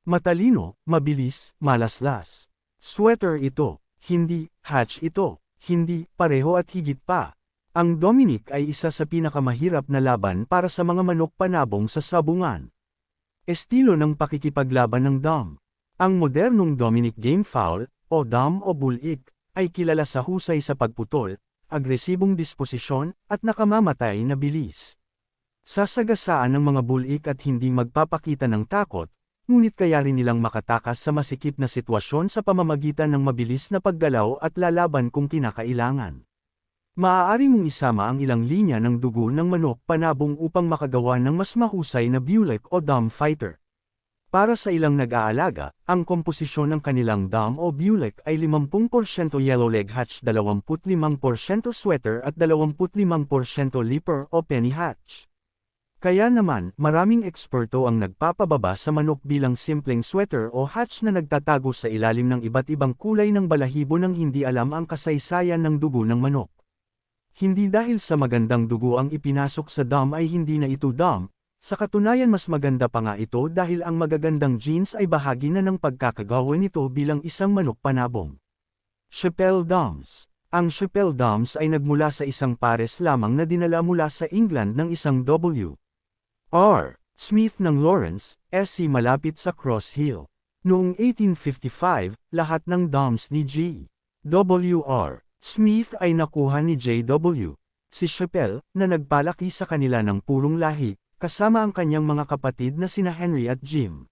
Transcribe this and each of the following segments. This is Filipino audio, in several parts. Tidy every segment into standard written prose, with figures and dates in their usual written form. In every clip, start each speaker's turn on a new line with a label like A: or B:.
A: Matalino, mabilis, malaslas. Sweater ito, hindi, hatch ito, hindi, pareho at higit pa. Ang Dominic ay isa sa pinakamahirap na laban para sa mga manok panabong sa sabungan. Estilo ng pakikipaglaban ng Dom. Ang modernong Dominic game fowl, o Dom o Bull-Eek, ay kilala sa husay sa pagputol, agresibong disposisyon, at nakamamatay na bilis. Sasagasaan ng mga Bull-Eek at hindi magpapakita ng takot, ngunit kaya rin nilang makatakas sa masikip na sitwasyon sa pamamagitan ng mabilis na paggalaw at lalaban kung kinakailangan. Maaari mong isama ang ilang linya ng dugo ng manok panabong upang makagawa ng mas mahusay na Bull-Eek o Dom fighter. Para sa ilang nag-aalaga, ang komposisyon ng kanilang Dom o Bull-Eek ay 50% yellowleg hatch, 25% sweater at 25% leaper o penny hatch. Kaya naman, maraming eksperto ang nagpapababa sa manok bilang simpleng sweater o hatch na nagtatago sa ilalim ng iba't ibang kulay ng balahibo nang hindi alam ang kasaysayan ng dugo ng manok. Hindi dahil sa magandang dugo ang ipinasok sa Dom ay hindi na ito Dom, sa katunayan mas maganda pa nga ito dahil ang magagandang genes ay bahagi na ng pagkakagawa nito bilang isang manok panabong. Chappell Doms. Ang Chappell Doms ay nagmula sa isang pares lamang na dinala mula sa England ng isang W. R. Smith ng Lawrence, SC malapit sa Cross Hill. Noong 1855, lahat ng Doms ni G. W. R. Smith ay nakuha ni J. W. Si Chappell, na nagpalaki sa kanila ng purong lahi, kasama ang kanyang mga kapatid na sina Henry at Jim.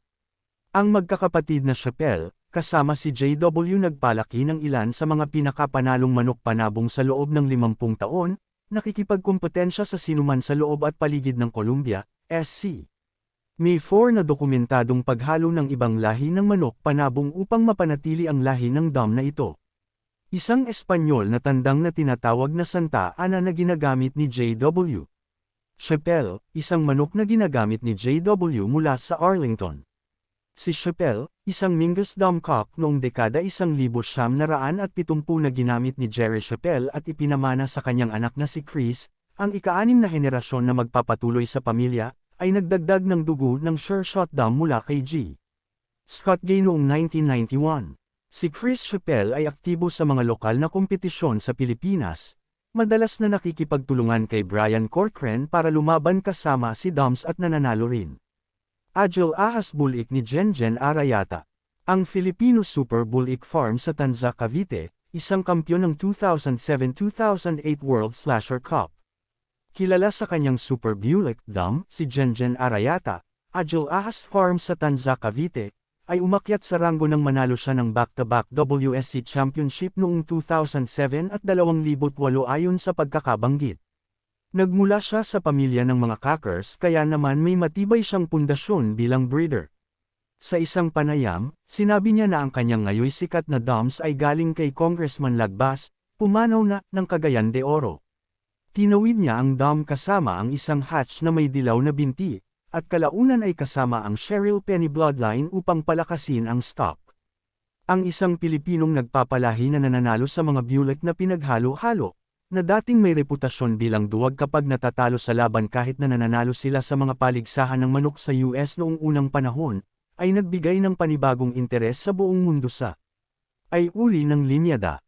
A: Ang magkakapatid na Chappell, kasama si J. W. nagpalaki ng ilan sa mga pinakapanalong manok panabong sa loob ng 50 taon, nakikipagkumpetensya sa sinuman sa loob at paligid ng Columbia, SC. May 4 na dokumentadong paghalo ng ibang lahi ng manok panabong upang mapanatili ang lahi ng Dom na ito. Isang Espanyol na tandang na tinatawag na Santa Ana na ginagamit ni J.W. Chappell, isang manok na ginagamit ni J.W. mula sa Arlington. Si Chappell, isang Mingus Dom cock noong dekada 1970 na ginamit ni Jerry Chappell at ipinamana sa kanyang anak na si Chris, ang ika-6 na henerasyon na magpapatuloy sa pamilya, ay nagdagdag ng dugo ng Sure Shot Dom mula kay G. Scott Gay noong 1991. Si Chris Chappell ay aktibo sa mga lokal na kompetisyon sa Pilipinas, madalas na nakikipagtulungan kay Brian Corcoran para lumaban kasama si Doms at nananalo rin. Agile Ahas Bull-Eek ni Jenjen Arayata. Ang Filipino Super Bull-Eek Farm sa Tanza, Cavite, isang kampyon ng 2007-2008 World Slasher Cup. Kilala sa kanyang Super Bull-Eek Dom, si Jenjen Arayata, Agile Ahas Farm sa Tanza, Cavite, ay umakyat sa ranggo ng manalo siya ng back-to-back WSC Championship noong 2007 at 2008 ayon sa pagkakabanggit. Nagmula siya sa pamilya ng mga Cockers kaya naman may matibay siyang pundasyon bilang breeder. Sa isang panayam, sinabi niya na ang kanyang ngayoy sikat na Doms ay galing kay Congressman Lagbas, pumanaw na, ng Cagayan de Oro. Tinawid niya ang Dom kasama ang isang hatch na may dilaw na binti, at kalaunan ay kasama ang Cheryl Penny bloodline upang palakasin ang stock. Ang isang Pilipinong nagpapalahi na nananalo sa mga Bull-Eek na pinaghalo-halo, na dating may reputasyon bilang duwag kapag natatalo sa laban kahit na nananalo sila sa mga paligsahan ng manok sa US noong unang panahon, ay nagbigay ng panibagong interes sa buong mundo sa ay uri ng linyada.